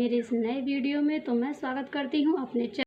मेरे इस नए वीडियो में। तो मैं स्वागत करती हूँ अपने चैनल।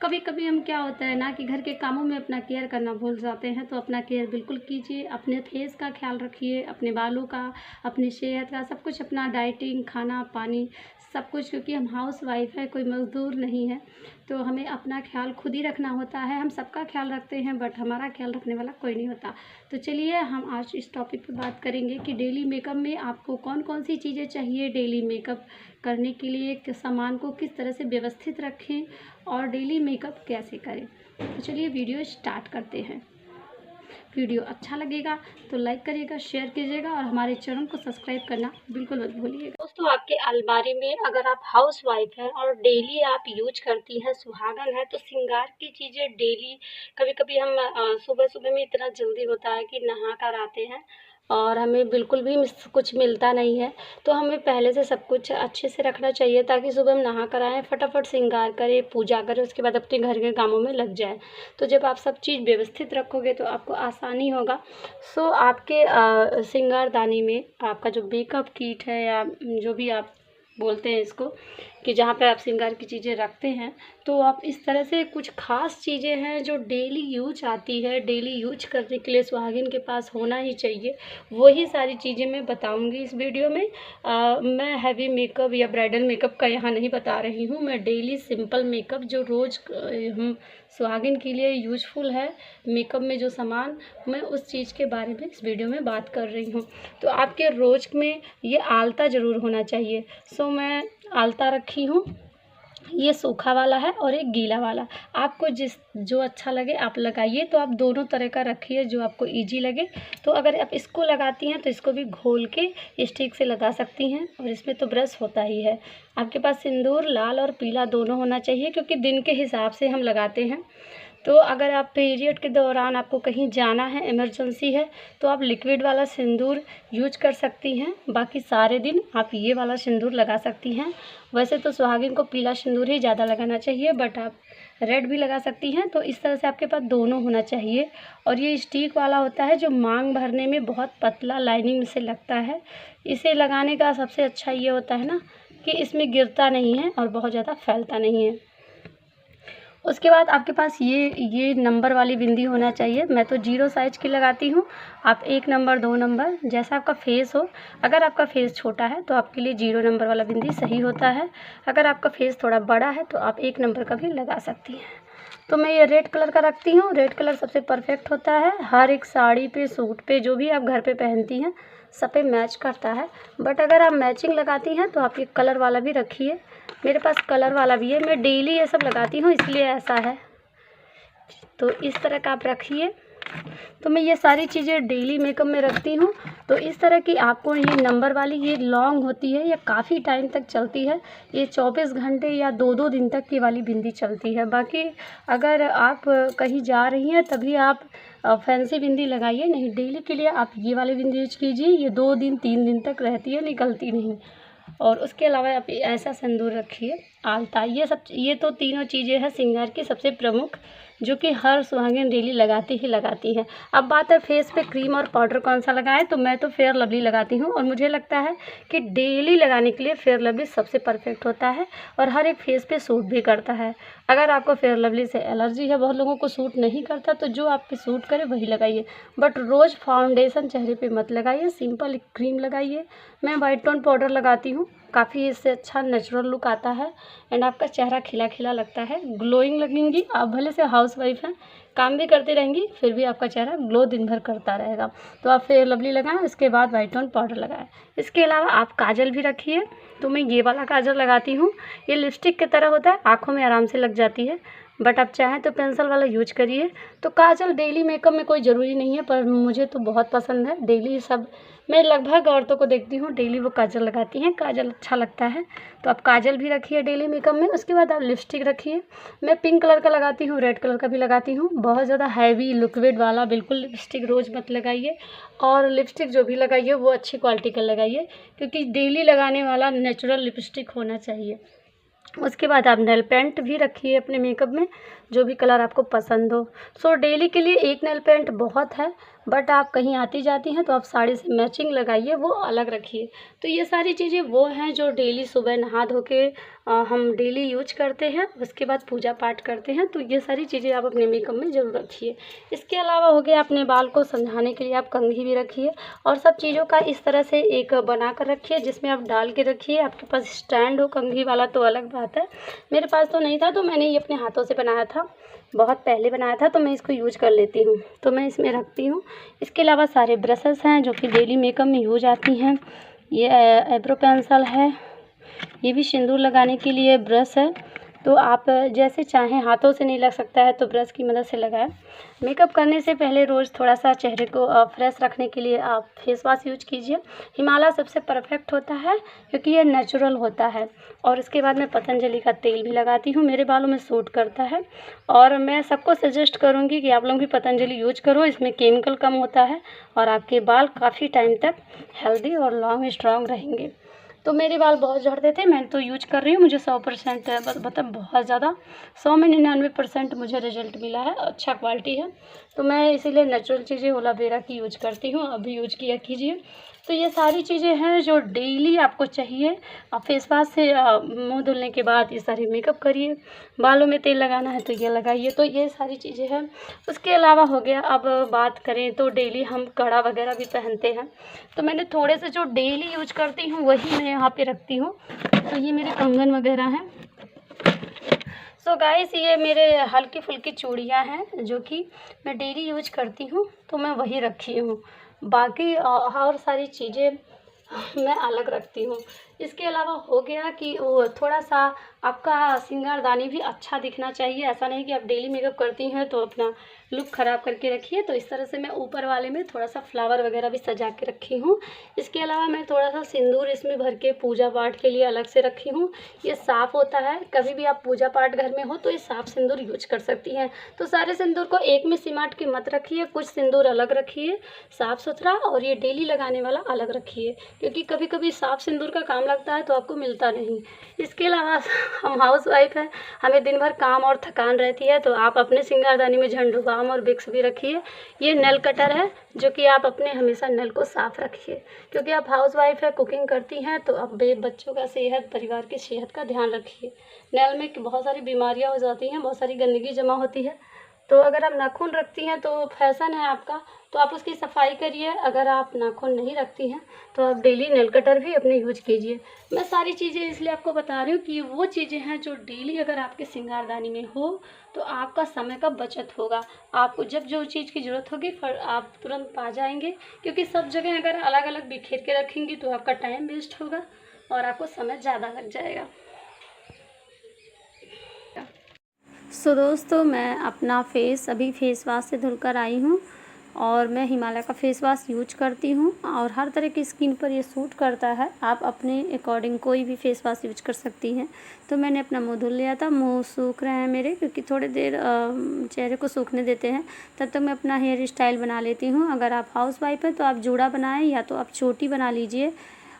कभी कभी हम क्या होता है ना कि घर के कामों में अपना केयर करना भूल जाते हैं, तो अपना केयर बिल्कुल कीजिए। अपने फेस का ख्याल रखिए, अपने बालों का, अपनी सेहत का, सब कुछ, अपना डाइटिंग, खाना पानी, सब कुछ। क्योंकि हम हाउस वाइफ है, कोई मज़दूर नहीं है, तो हमें अपना ख्याल खुद ही रखना होता है। हम सबका ख्याल रखते हैं बट हमारा ख्याल रखने वाला कोई नहीं होता। तो चलिए हम आज इस टॉपिक पे बात करेंगे कि डेली मेकअप में आपको कौन कौन सी चीज़ें चाहिए, डेली मेकअप करने के लिए सामान को किस तरह से व्यवस्थित रखें और डेली मेकअप कैसे करें। तो चलिए वीडियो स्टार्ट करते हैं। वीडियो अच्छा लगेगा तो लाइक करिएगा, शेयर कीजिएगा और हमारे चैनल को सब्सक्राइब करना बिल्कुल मत भूलिएगा। दोस्तों, आपके अलमारी में अगर आप हाउस वाइफ हैं और डेली आप यूज करती हैं, सुहागन है, तो श्रृंगार की चीज़ें डेली, कभी कभी हम सुबह सुबह में इतना जल्दी होता है कि नहा कर आते हैं और हमें बिल्कुल भी कुछ मिलता नहीं है, तो हमें पहले से सब कुछ अच्छे से रखना चाहिए ताकि सुबह हम नहा कर आएँ, फटाफट श्रृंगार करें, पूजा करें, उसके बाद अपने घर के कामों में लग जाए। तो जब आप सब चीज़ व्यवस्थित रखोगे तो आपको आसानी होगा। सो आपके श्रृंगारदानी में आपका जो मेकअप किट है या जो भी आप बोलते हैं इसको, कि जहाँ पे आप श्रृंगार की चीज़ें रखते हैं, तो आप इस तरह से कुछ ख़ास चीज़ें हैं जो डेली यूज आती है, डेली यूज करने के लिए सुहागिन के पास होना ही चाहिए। वही सारी चीज़ें मैं बताऊंगी इस वीडियो में। मैं हैवी मेकअप या ब्राइडल मेकअप का यहाँ नहीं बता रही हूँ। मैं डेली सिंपल मेकअप जो रोज़ हम सुहागिन के लिए यूजफुल है, मेकअप में जो सामान, मैं उस चीज़ के बारे में इस वीडियो में बात कर रही हूँ। तो आपके रोज़ में ये आलता ज़रूर होना चाहिए। सो मैं आलता रखी हूँ, ये सूखा वाला है और एक गीला वाला। आपको जो अच्छा लगे आप लगाइए। तो आप दोनों तरह का रखिए जो आपको इजी लगे। तो अगर आप इसको लगाती हैं तो इसको भी घोल के स्टिक से लगा सकती हैं, और इसमें तो ब्रश होता ही है। आपके पास सिंदूर लाल और पीला दोनों होना चाहिए, क्योंकि दिन के हिसाब से हम लगाते हैं। तो अगर आप पीरियड के दौरान आपको कहीं जाना है, इमरजेंसी है, तो आप लिक्विड वाला सिंदूर यूज कर सकती हैं। बाकी सारे दिन आप ये वाला सिंदूर लगा सकती हैं। वैसे तो सुहागिन को पीला सिंदूर ही ज़्यादा लगाना चाहिए, बट आप रेड भी लगा सकती हैं। तो इस तरह से आपके पास दोनों होना चाहिए। और ये स्टिक वाला होता है जो मांग भरने में बहुत पतला लाइनिंग से लगता है। इसे लगाने का सबसे अच्छा ये होता है ना कि इसमें गिरता नहीं है और बहुत ज़्यादा फैलता नहीं है। उसके बाद आपके पास ये नंबर वाली बिंदी होना चाहिए। मैं तो 0 साइज की लगाती हूँ। आप 1 नंबर 2 नंबर जैसा आपका फेस हो। अगर आपका फेस छोटा है तो आपके लिए 0 नंबर वाला बिंदी सही होता है। अगर आपका फेस थोड़ा बड़ा है तो आप 1 नंबर का भी लगा सकती हैं। तो मैं ये रेड कलर का रखती हूँ। रेड कलर सबसे परफेक्ट होता है। हर एक साड़ी पे, सूट पे, जो भी आप घर पे पहनती हैं, सब पे मैच करता है। बट अगर आप मैचिंग लगाती हैं तो आप ये कलर वाला भी रखिए। मेरे पास कलर वाला भी है। मैं डेली ये सब लगाती हूँ इसलिए ऐसा है। तो इस तरह का आप रखिए। तो मैं ये सारी चीज़ें डेली मेकअप में रखती हूँ। तो इस तरह की आपको ये नंबर वाली, ये लॉन्ग होती है, ये काफ़ी टाइम तक चलती है। ये 24 घंटे या 2-2 दिन तक की वाली बिंदी चलती है। बाकी अगर आप कहीं जा रही हैं तभी आप फैंसी बिंदी लगाइए, नहीं डेली के लिए आप ये वाली बिंदी यूज कीजिए। ये 2 दिन 3 दिन तक रहती है, निकलती नहीं। और उसके अलावा आप ऐसा सिंदूर रखिए, आलता, ये तो तीनों चीज़ें हैं श्रृंगार की सबसे प्रमुख, जो कि हर सुहागिन डेली लगाती ही लगाती है। अब बात है फेस पे क्रीम और पाउडर कौन सा लगाएं, तो मैं तो फेयर लवली लगाती हूँ। और मुझे लगता है कि डेली लगाने के लिए फेयर लवली सबसे परफेक्ट होता है और हर एक फेस पे सूट भी करता है। अगर आपको फेयर लवली से एलर्जी है, बहुत लोगों को सूट नहीं करता, तो जो आप पे सूट करे वही लगाइए। बट रोज़ फाउंडेशन चेहरे पे मत लगाइए, सिंपल क्रीम लगाइए। मैं वाइट टोन पाउडर लगाती हूँ, काफ़ी इससे अच्छा नेचुरल लुक आता है एंड आपका चेहरा खिला खिला लगता है, ग्लोइंग लगेंगी। आप भले से हाउस वाइफ हैं, काम भी करती रहेंगी, फिर भी आपका चेहरा ग्लो दिन भर करता रहेगा। तो आप फेयर लवली लगाएं, इसके बाद वाइट टोन पाउडर लगाएं। इसके अलावा आप काजल भी रखिए। तो मैं ये वाला काजल लगाती हूँ। ये लिपस्टिक की तरह होता है, आँखों में आराम से लग जाती है, बट आप चाहें तो पेंसिल वाला यूज करिए। तो काजल डेली मेकअप में कोई ज़रूरी नहीं है, पर मुझे तो बहुत पसंद है। डेली सब, मैं लगभग औरतों को देखती हूँ डेली वो काजल लगाती हैं, काजल अच्छा लगता है। तो आप काजल भी रखिए डेली मेकअप में। उसके बाद आप लिपस्टिक रखिए। मैं पिंक कलर का लगाती हूँ, रेड कलर का भी लगाती हूँ। बहुत ज़्यादा हैवी लिक्विड वाला बिल्कुल लिपस्टिक रोज़ मत लगाइए, और लिपस्टिक जो भी लगाइए वो अच्छी क्वालिटी का लगाइए, क्योंकि डेली लगाने वाला नेचुरल लिपस्टिक होना चाहिए। उसके बाद आप नेल पेंट भी रखिए अपने मेकअप में, जो भी कलर आपको पसंद हो। सो डेली के लिए एक नेल पेंट बहुत है, बट आप कहीं आती जाती हैं तो आप साड़ी से मैचिंग लगाइए, वो अलग रखिए। तो ये सारी चीज़ें वो हैं जो डेली सुबह नहा धो के हम डेली यूज करते हैं, उसके बाद पूजा पाठ करते हैं। तो ये सारी चीज़ें आप अपने मेकअप में ज़रूर रखिए। इसके अलावा हो गया, अपने बाल को समझाने के लिए आप कंघी भी रखिए और सब चीज़ों का इस तरह से एक बना कर रखिए जिसमें आप डाल के रखिए। आपके पास स्टैंड हो कंघी वाला तो अलग बात है, मेरे पास तो नहीं था, तो मैंने ये अपने हाथों से बनाया था, बहुत पहले बनाया था, तो मैं इसको यूज कर लेती हूँ, तो मैं इसमें रखती हूँ। इसके अलावा सारे ब्रशेस हैं जो कि डेली मेकअप में यूज आती हैं। ये आईब्रो पेंसिल है, ये भी सिंदूर लगाने के लिए ब्रश है। तो आप जैसे चाहें, हाथों से नहीं लग सकता है तो ब्रश की मदद से लगाएं। मेकअप करने से पहले रोज़ थोड़ा सा चेहरे को फ्रेश रखने के लिए आप फेस वॉश यूज कीजिए। हिमालय सबसे परफेक्ट होता है क्योंकि ये नेचुरल होता है। और इसके बाद मैं पतंजलि का तेल भी लगाती हूँ, मेरे बालों में सूट करता है। और मैं सबको सजेस्ट करूँगी कि आप लोग भी पतंजलि यूज करो, इसमें केमिकल कम होता है और आपके बाल काफ़ी टाइम तक हेल्दी और लॉन्ग स्ट्रॉन्ग रहेंगे। तो मेरे बाल बहुत झड़ते थे, मैं तो यूज कर रही हूँ, मुझे 100% मतलब बहुत ज़्यादा 100 में 99% मुझे रिजल्ट मिला है, अच्छा क्वालिटी है। तो मैं इसीलिए नेचुरल चीज़ें एलोवेरा की यूज करती हूँ, अभी यूज किया कीजिए। तो ये सारी चीज़ें हैं जो डेली आपको चाहिए। आप फेस वॉश से मुँह धुलने के बाद ये सारी मेकअप करिए, बालों में तेल लगाना है तो ये लगाइए। तो ये सारी चीज़ें हैं। उसके अलावा हो गया, अब बात करें तो डेली हम कड़ा वगैरह भी पहनते हैं, तो मैंने थोड़े से जो डेली यूज करती हूँ वही मैं यहाँ पे रखती हूँ। तो ये मेरे कंगन वगैरह हैं। सो गाइस, ये मेरे हल्की फुल्की चूड़ियाँ हैं जो कि मैं डेली यूज करती हूँ, तो मैं वही रखी हूँ। बाकी और सारी चीज़ें मैं अलग रखती हूँ। इसके अलावा हो गया कि वो थोड़ा सा आपका सिंगारदानी भी अच्छा दिखना चाहिए। ऐसा नहीं कि आप डेली मेकअप करती हैं तो अपना लुक ख़राब करके रखिए। तो इस तरह से मैं ऊपर वाले में थोड़ा सा फ्लावर वगैरह भी सजा के रखी हूँ। इसके अलावा मैं थोड़ा सा सिंदूर इसमें भर के पूजा पाठ के लिए अलग से रखी हूँ। ये साफ़ होता है, कभी भी आप पूजा पाठ घर में हो तो ये साफ़ सिंदूर यूज कर सकती हैं। तो सारे सिंदूर को एक में सिमट के मत रखिए, कुछ सिंदूर अलग रखिए साफ़ सुथरा, और ये डेली लगाने वाला अलग रखिए, क्योंकि कभी कभी साफ़ सिंदूर का काम लगता है तो आपको मिलता नहीं। इसके अलावा हम हाउस वाइफ हैं, हमें दिन भर काम और थकान रहती है, तो आप अपने सिंगारदानी में झंडू बाम और विक्स भी रखिए। ये नल कटर है जो कि आप अपने हमेशा नल को साफ़ रखिए, क्योंकि आप हाउस वाइफ है, कुकिंग करती हैं, तो आप बच्चों का सेहत, परिवार की सेहत का ध्यान रखिए। नल में बहुत सारी बीमारियां हो जाती हैं, बहुत सारी गंदगी जमा होती है। तो अगर आप नाखून रखती हैं तो फैशन है आपका, तो आप उसकी सफाई करिए। अगर आप नाखून नहीं रखती हैं तो आप डेली नेल कटर भी अपने यूज कीजिए। मैं सारी चीज़ें इसलिए आपको बता रही हूँ कि वो चीज़ें हैं जो डेली अगर आपके सिंगारदानी में हो तो आपका समय का बचत होगा। आपको जब जो चीज़ की ज़रूरत होगी फिर आप तुरंत पा जाएंगे, क्योंकि सब जगह अगर अलग अलग बिखेर के रखेंगी तो आपका टाइम वेस्ट होगा और आपको समय ज़्यादा लग जाएगा। सो दोस्तों, मैं अपना फेस अभी फेस वॉश से धुलकर आई हूँ और मैं हिमालय का फेस वॉश यूज करती हूँ और हर तरह की स्किन पर ये सूट करता है। आप अपने अकॉर्डिंग कोई भी फेस वॉश यूज कर सकती हैं। तो मैंने अपना मुँह धुल लिया था, मुँह सूख रहे हैं मेरे, क्योंकि थोड़ी देर चेहरे को सूखने देते हैं, तब तक मैं अपना हेयर स्टाइल बना लेती हूँ। अगर आप हाउस वाइफ हैं तो आप जूड़ा बनाएं या तो आप चोटी बना लीजिए।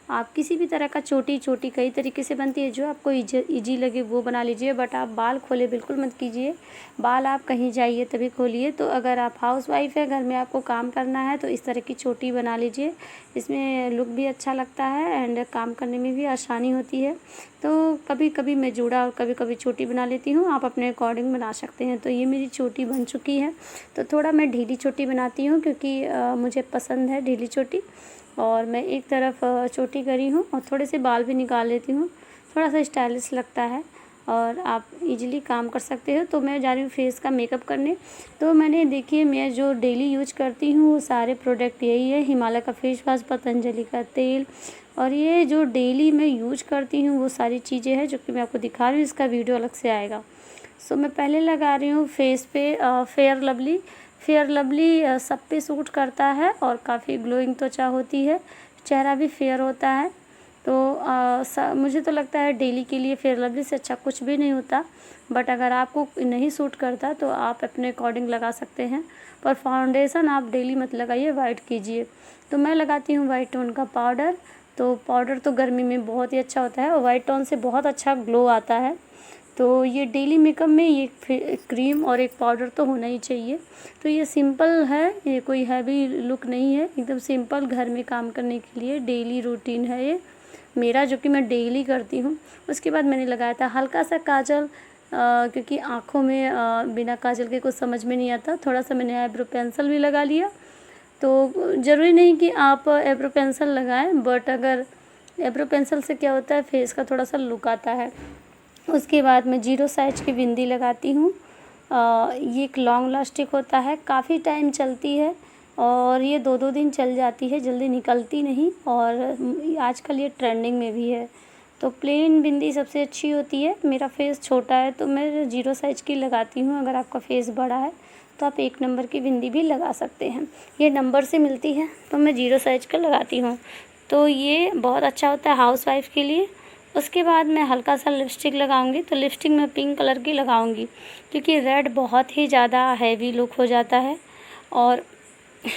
आप किसी भी तरह का चोटी कई तरीके से बनती है, जो आपको इजी लगे वो बना लीजिए। बट आप बाल खोले बिल्कुल मत कीजिए, बाल आप कहीं जाइए तभी खोलिए। तो अगर आप हाउस वाइफ है, घर में आपको काम करना है, तो इस तरह की चोटी बना लीजिए। इसमें लुक भी अच्छा लगता है एंड काम करने में भी आसानी होती है। तो कभी कभी मैं जूड़ा और कभी कभी चोटी बना लेती हूँ, आप अपने अकॉर्डिंग बना सकते हैं। तो ये मेरी चोटी बन चुकी है। तो थोड़ा मैं ढीली चोटी बनाती हूँ क्योंकि मुझे पसंद है ढीली चोटी, और मैं एक तरफ चोटी करी हूँ और थोड़े से बाल भी निकाल लेती हूँ, थोड़ा सा स्टाइलिश लगता है और आप इजीली काम कर सकते हो। तो मैं जा रही हूँ फेस का मेकअप करने। तो मैंने देखिए, मैं जो डेली यूज करती हूँ वो सारे प्रोडक्ट यही है, हिमालय का फेस वॉश, पतंजलि का तेल, और ये जो डेली मैं यूज करती हूँ वो सारी चीज़ें हैं जो कि मैं आपको दिखा रही हूँ। इसका वीडियो अलग से आएगा। सो मैं पहले लगा रही हूँ फेस पे फेयर लवली सब पे सूट करता है और काफ़ी ग्लोइंग त्वचा होती है, चेहरा भी फेयर होता है। तो मुझे तो लगता है डेली के लिए फेयर लवली से अच्छा कुछ भी नहीं होता। बट अगर आपको नहीं सूट करता तो आप अपने अकॉर्डिंग लगा सकते हैं, पर फाउंडेशन आप डेली मत लगाइए, वाइट कीजिए। तो मैं लगाती हूँ वाइट टोन का पाउडर। तो पाउडर तो गर्मी में बहुत ही अच्छा होता है और वाइट टोन से बहुत अच्छा ग्लो आता है। तो ये डेली मेकअप में ये क्रीम और एक पाउडर तो होना ही चाहिए। तो ये सिंपल है, ये कोई हैवी लुक नहीं है, एकदम सिंपल घर में काम करने के लिए डेली रूटीन है ये मेरा, जो कि मैं डेली करती हूँ। उसके बाद मैंने लगाया था हल्का सा काजल, क्योंकि आँखों में बिना काजल के कुछ समझ में नहीं आता। थोड़ा सा मैंने आईब्रो पेंसिल भी लगा लिया। तो ज़रूरी नहीं कि आप आईब्रो पेंसिल लगाएं, बट अगर आईब्रो पेंसिल से क्या होता है, फेस का थोड़ा सा लुक आता है। उसके बाद मैं 0 साइज की बिंदी लगाती हूँ। ये एक लॉन्ग लास्टिक होता है, काफ़ी टाइम चलती है और ये 2-2 दिन चल जाती है, जल्दी निकलती नहीं, और आजकल ये ट्रेंडिंग में भी है। तो प्लेन बिंदी सबसे अच्छी होती है। मेरा फेस छोटा है तो मैं 0 साइज की लगाती हूँ। अगर आपका फेस बड़ा है तो आप 1 नंबर की बिंदी भी लगा सकते हैं। ये नंबर से मिलती है तो मैं 0 साइज का लगाती हूँ। तो ये बहुत अच्छा होता है हाउसवाइफ के लिए। उसके बाद मैं हल्का सा लिपस्टिक लगाऊंगी। तो लिपस्टिक मैं पिंक कलर की लगाऊंगी, क्योंकि रेड बहुत ही ज़्यादा हैवी लुक हो जाता है और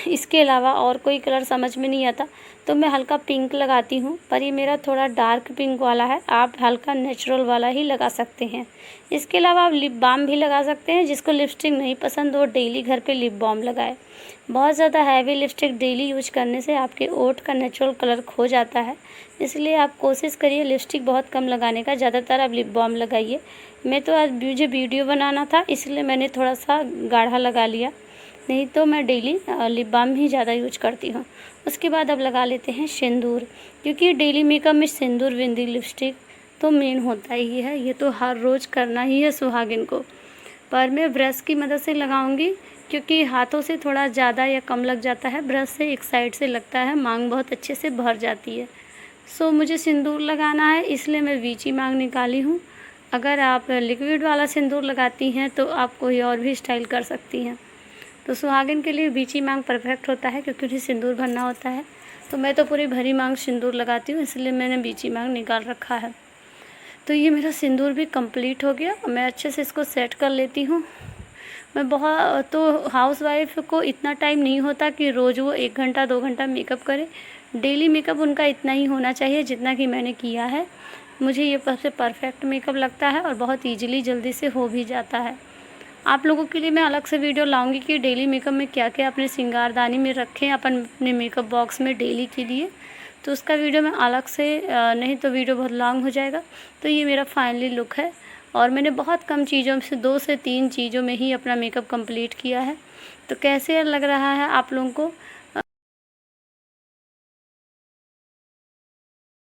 इसके अलावा और कोई कलर समझ में नहीं आता। तो मैं हल्का पिंक लगाती हूँ, पर ये मेरा थोड़ा डार्क पिंक वाला है। आप हल्का नेचुरल वाला ही लगा सकते हैं। इसके अलावा आप लिप बाम भी लगा सकते हैं। जिसको लिपस्टिक नहीं पसंद वो डेली घर पे लिप बाम लगाए। बहुत ज़्यादा हैवी लिपस्टिक डेली यूज करने से आपके ओठ का नेचुरल कलर खो जाता है। इसलिए आप कोशिश करिए लिपस्टिक बहुत कम लगाने का, ज़्यादातर आप लिप बाम लगाइए। मैं तो आज मुझे वीडियो बनाना था, इसलिए मैंने थोड़ा सा गाढ़ा लगा लिया, नहीं तो मैं डेली लिप बाम ही ज़्यादा यूज करती हूँ। उसके बाद अब लगा लेते हैं सिंदूर, क्योंकि डेली मेकअप में सिंदूर, बिंदी, लिपस्टिक तो मेन होता ही है। ये तो हर रोज़ करना ही है सुहागिन को। पर मैं ब्रश की मदद से लगाऊंगी, क्योंकि हाथों से थोड़ा ज़्यादा या कम लग जाता है। ब्रश से एक साइड से लगता है, मांग बहुत अच्छे से भर जाती है। सो मुझे सिंदूर लगाना है, इसलिए मैं वीची मांग निकाली हूँ। अगर आप लिक्विड वाला सिंदूर लगाती हैं तो आप कोई और भी स्टाइल कर सकती हैं। तो सुहागिन के लिए बीची मांग परफेक्ट होता है, क्योंकि उन्हें सिंदूर भरना होता है। तो मैं तो पूरी भरी मांग सिंदूर लगाती हूँ, इसलिए मैंने बीची मांग निकाल रखा है। तो ये मेरा सिंदूर भी कंप्लीट हो गया। मैं अच्छे से इसको सेट कर लेती हूँ। मैं बहुत तो हाउसवाइफ को इतना टाइम नहीं होता कि रोज़ वो 1 घंटा 2 घंटा मेकअप करे। डेली मेकअप उनका इतना ही होना चाहिए जितना कि मैंने किया है। मुझे ये सबसे परफेक्ट मेकअप लगता है और बहुत ईजिली जल्दी से हो भी जाता है। आप लोगों के लिए मैं अलग से वीडियो लाऊंगी कि डेली मेकअप में क्या क्या अपने श्रृंगारदानी में रखें अपने मेकअप बॉक्स में डेली के लिए। तो उसका वीडियो मैं अलग से नहीं तो वीडियो बहुत लॉन्ग हो जाएगा। तो ये मेरा फाइनली लुक है और मैंने बहुत कम चीज़ों से 2 से 3 चीज़ों में ही अपना मेकअप कंप्लीट किया है। तो कैसे लग रहा है आप लोगों को?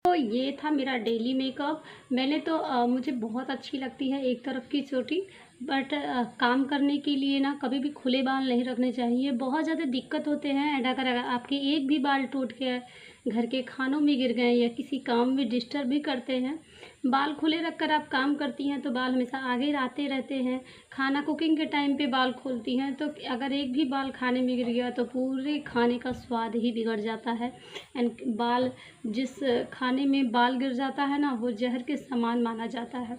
तो ये था मेरा डेली मेकअप। मैंने तो मुझे बहुत अच्छी लगती है एक तरफ की चोटी, बट काम करने के लिए ना कभी भी खुले बाल नहीं रखने चाहिए। बहुत ज़्यादा दिक्कत होते हैं, एंड अगर आपके एक भी बाल टूट के घर के खानों में गिर गए या किसी काम में डिस्टर्ब भी करते हैं, बाल खुले रख कर आप काम करती हैं तो बाल हमेशा आगे आते रहते हैं। खाना कुकिंग के टाइम पे बाल खोलती हैं तो अगर एक भी बाल खाने में गिर गया तो पूरे खाने का स्वाद ही बिगड़ जाता है। एंड बाल, जिस खाने में बाल गिर जाता है ना, वो जहर के समान माना जाता है।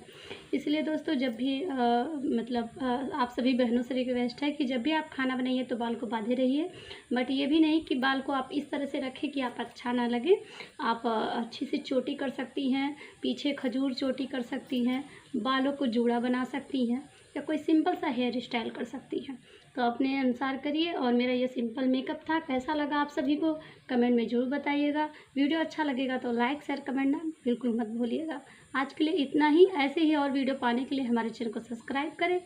इसलिए दोस्तों जब भी आप सभी बहनों से रिक्वेस्ट है कि जब भी आप खाना बनाइए तो बाल को बांधे रहिए। बट ये भी नहीं कि बाल को आप इस तरह से रखें कि आप अच्छा ना लगे। आप अच्छी सी चोटी कर सकती हैं, पीछे खजूर चोटी कर सकती हैं, बालों को जूड़ा बना सकती हैं, या कोई सिंपल सा हेयर स्टाइल कर सकती हैं। तो अपने अनुसार करिए। और मेरा ये सिंपल मेकअप था, कैसा लगा आप सभी को कमेंट में ज़रूर बताइएगा। वीडियो अच्छा लगेगा तो लाइक शेयर कमेंट ना बिल्कुल मत भूलिएगा। आज के लिए इतना ही। ऐसे ही और वीडियो पाने के लिए हमारे चैनल को सब्सक्राइब करें।